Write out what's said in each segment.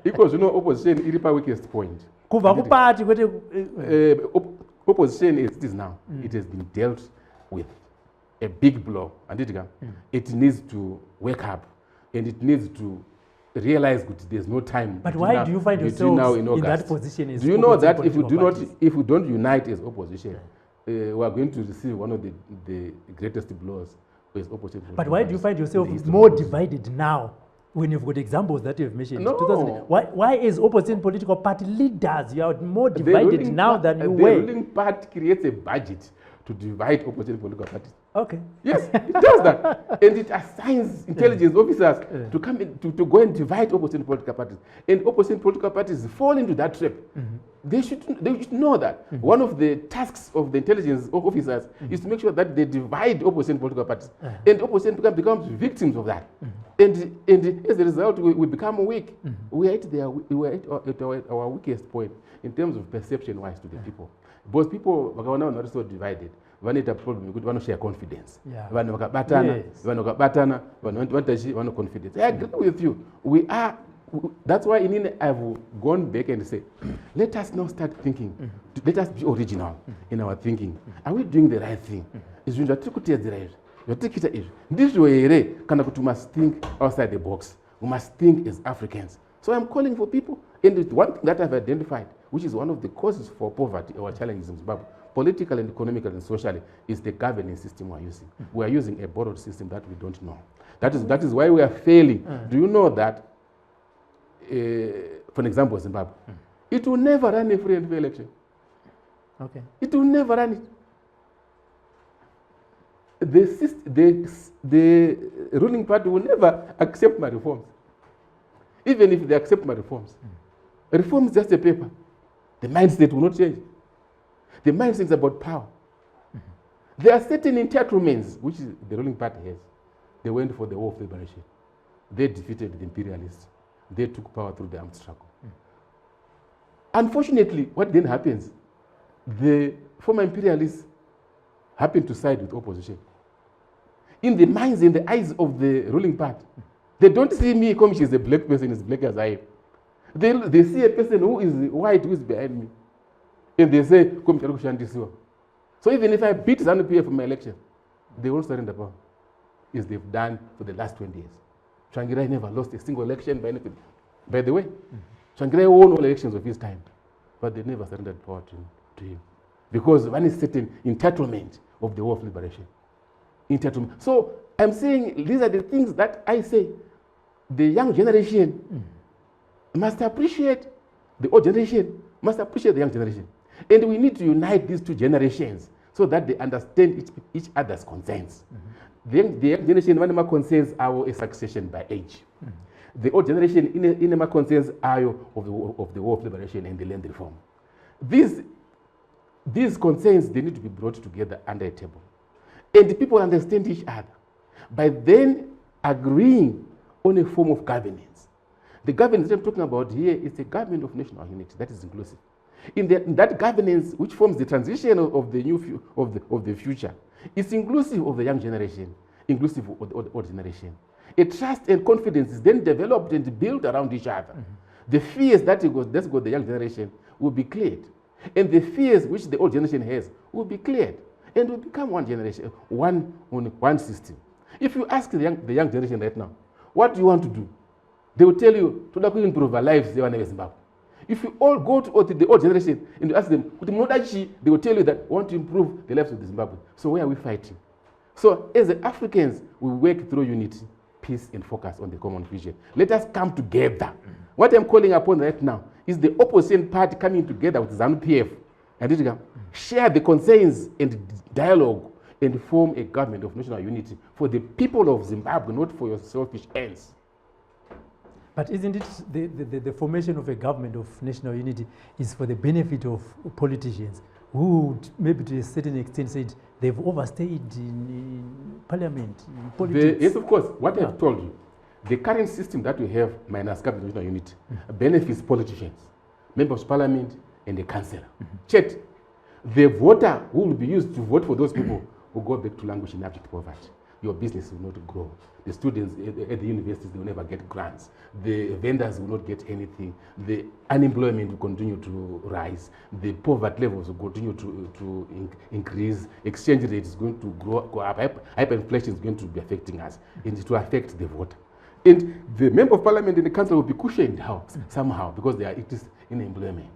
Because opposition is the weakest point. Opposition is now. It has been dealt with a big blow, and it needs to wake up, and it needs to realize that there's no time. But why do you find yourself in that position? Do you know that if we don't unite as opposition, we are going to receive one of the greatest blows as opposition? But why do you find yourself more divided now when you've got examples that you've mentioned? No. Why as opposition political party leaders you are more divided now than you were? The ruling party creates a budget to divide opposition political parties. Okay. Yes, it does that. And it assigns intelligence officers to come in, to go and divide opposition political parties. And opposition political parties fall into that trap. They should know that one of the tasks of the intelligence officers is to make sure that they divide opposition political parties. And opposition becomes victims of that. And as a result, we become weak. We are at our weakest point in terms of perception-wise to the people. Because people are not so divided. One is a problem. We want to share confidence. One confidence. I agree with you. That's why I've gone back and said, let us now start thinking. Let us be original in our thinking. Are we doing the right thing? Is we must think outside the box. We must think as Africans. So I'm calling for people. And one thing that I've identified, which is one of the causes for poverty or challenges in Zimbabwe, political and economical and socially, is the governing system we're using. We are using a borrowed system that we don't know. That is why we are failing. Do you know that, for example, Zimbabwe, it will never run a free and fair election. Okay. It will never run it. The ruling party will never accept my reforms. Even if they accept my reforms. Reform is just a paper. The mindset will not change. The mindset is about power. There are certain entitlements which the ruling party has. They went for the war of liberation. They defeated the imperialists. They took power through the armed struggle. Unfortunately, what then happens? The former imperialists happen to side with opposition. In the minds and the eyes of the ruling party, they don't see me come as a black person as black as I am. They see a person who is white who is behind me. And they say, come to. So even if I beat ZANU-PF for my election, they won't surrender power, as they've done for the last 20 years. Tsvangirai never lost a single election by anything. By the way, Tsvangirai won all elections of his time, but they never surrendered power to him. Because one is certain entitlement of the war of liberation. Entitlement. So I'm saying these are the things that I say the young generation must appreciate, the old generation must appreciate the young generation. And we need to unite these two generations so that they understand each other's concerns. The young generation, one of my concerns are a succession by age. The old generation, in my concerns are of the war of liberation and the land reform. These concerns, they need to be brought together under a table. And the people understand each other by then agreeing on a form of governance. The governance that I'm talking about here is a government of national unity that is inclusive. In that governance, which forms the transition of the future, it's inclusive of the young generation, inclusive of the old generation. A trust and confidence is then developed and built around each other. The fears that got the young generation will be cleared. And the fears which the old generation has will be cleared. And will become one generation, one system. If you ask the young generation right now, what do you want to do? They will tell you, to improve our lives in Zimbabwe. If you all go to the old generation and you ask them, they will tell you that we want to improve the lives of the Zimbabwe. So where are we fighting? So as the Africans, we work through unity, peace, and focus on the common vision. Let us come together. What I'm calling upon right now is the opposition party coming together with ZANU-PF and share the concerns and dialogue and form a government of national unity for the people of Zimbabwe, not for your selfish ends. But isn't it the formation of a government of national unity is for the benefit of politicians who would maybe to a certain extent said they've overstayed in parliament, in politics? Yes, of course. What I've told you, the current system that we have, minus government of national unity, benefits politicians, members of parliament, and the councillor. Check. The voter who will be used to vote for those people will go back to languish in abject poverty. your business will not grow. The students at the universities, they will never get grants. The vendors will not get anything. The unemployment will continue to rise. The poverty levels will continue to increase. Exchange rate is going to go up. Hyperinflation is going to be affecting us, and it will affect the voter. And the member of parliament in the council will be cushioned somehow because it is in employment.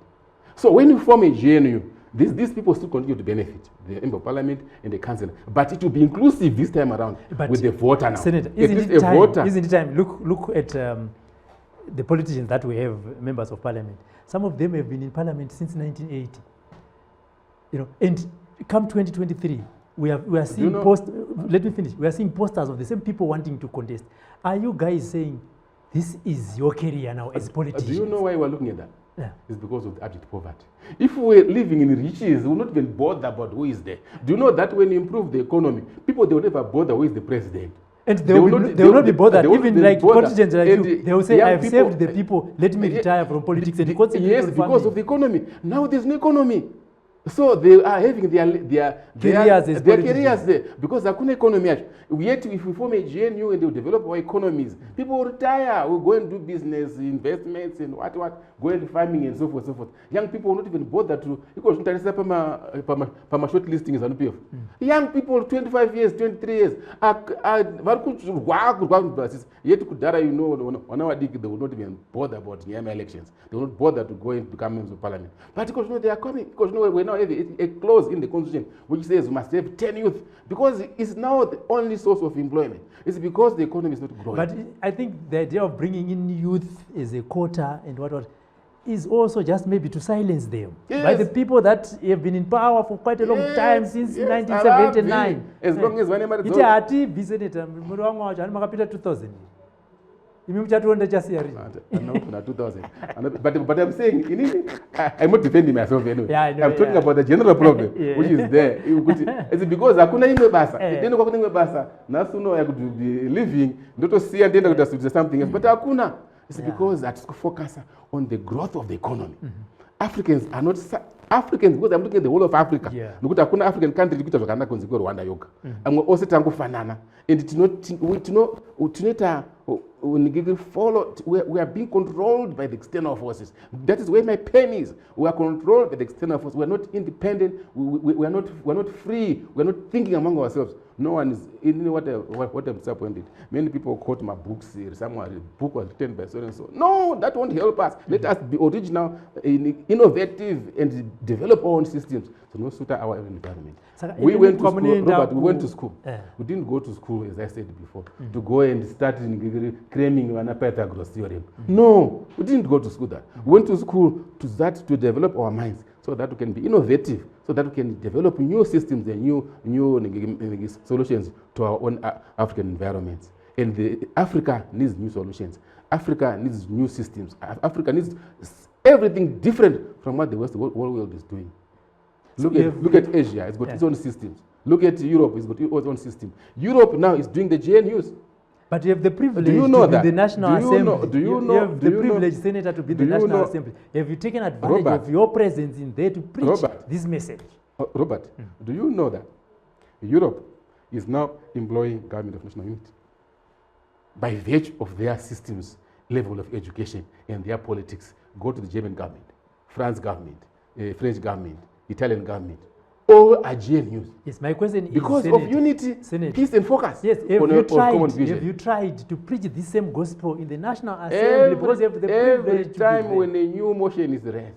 So when you form a GNU, these people still continue to benefit, the member of parliament and the council, but it will be inclusive this time around with the voter now. Senator, isn't it time? Look at the politicians that we have, members of parliament. Some of them have been in parliament since 1980. You know, and come 2023, we are seeing let me finish. We are seeing posters of the same people wanting to contest. Are you guys saying this is your career now as politicians? Do you know why we're looking at that? Yeah. It's because of the abject poverty. If we're living in riches, we will not even bother about who is there. Do you know that when you improve the economy, people, they will never bother who is the president? And they will not be bothered. Even like politicians like you, they will say, I've saved the people, let me retire from politics and concentrate yes, on because family. of the economy. Now there's no economy. So they are having their careers there because hakuna economy. Yet if we form a GNU and they will develop our economies, people will retire, will go and do business, investments and what, go into farming and so forth, so forth. Young people will not even bother to, because pama short listing is PF. Young people, 25 years, 23 years, yet kudara, you know, on our dig, they will not even bother about the elections. They will not bother to go and become members of parliament. But because you know, they are coming, because you know, we're now have a clause in the constitution which says we must have 10 youth, because it's now the only source of employment. It's because the economy is not growing. But I think the idea of bringing in youth as a quota and what is also just maybe to silence them. Yes. By the people that have been in power for quite a long time, since 1979. As long as one iti hati Senator muri wangu wacho ani makapita 2000. Imi muchatoenda chasiyari. Not 2000. But I'm saying, I'm not defending myself anyway. Yeah, I know, I'm talking about the general problem, which is there. It's because hakuna imwe basa. Then kwa kuna imwe basa, nasu no I could be living, ndoto see and then I could do something else. But hakuna. It's because that focus on the growth of the economy. Africans are not Africans, because I'm looking at the whole of Africa. Nokuti hakuna African country ikuita zvakanaka kunze kweRwanda yoga. Amwe ose tangofanana. And we are being controlled by the external forces. That is where my pain is. We are controlled by the external forces. We are not independent. We are not free. We are not thinking among ourselves. No one is. You know what I'm disappointed. Many people quote my books. Somewhere a book was written by so and so. No, that won't help us. Let us be original, innovative, and develop our own systems to not suit our environment. We went to school, Robert. We went to school. We didn't go to school, as I said before, to go and start claiming an Pythagoras theorem. No, we didn't go to school that. We went to school to develop our minds so that we can be innovative, so that we can develop new systems and new solutions to our own African environments. And Africa needs new solutions. Africa needs new systems. Africa needs everything different from what the whole world is doing. Look at Asia, it's got its own systems. Look at Europe, it's got its own system. Europe now is doing the GNUs. But you have the privilege to be the National Assembly. You have the privilege, Senator, to be the National Assembly. Have you taken advantage of your presence in there to preach this message? Robert, do you know that Europe is now employing government of national unity by virtue of their systems, level of education, and their politics? Go to the German government, France government, French government, Italian government. All are GNUs. Yes, my question is because of unity, peace, and focus. Yes, have you tried to preach the same gospel in the National Assembly? Because you have the every time when a new motion is read,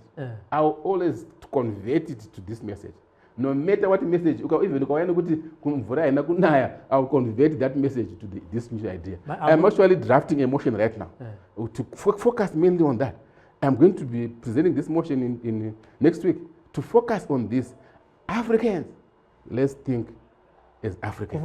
I'll always convert it to this message. No matter what message, I'll convert that message to this new idea. I'm actually drafting a motion right now to focus mainly on that. I'm going to be presenting this motion in next week to focus on this. Africans, let's think as Africans.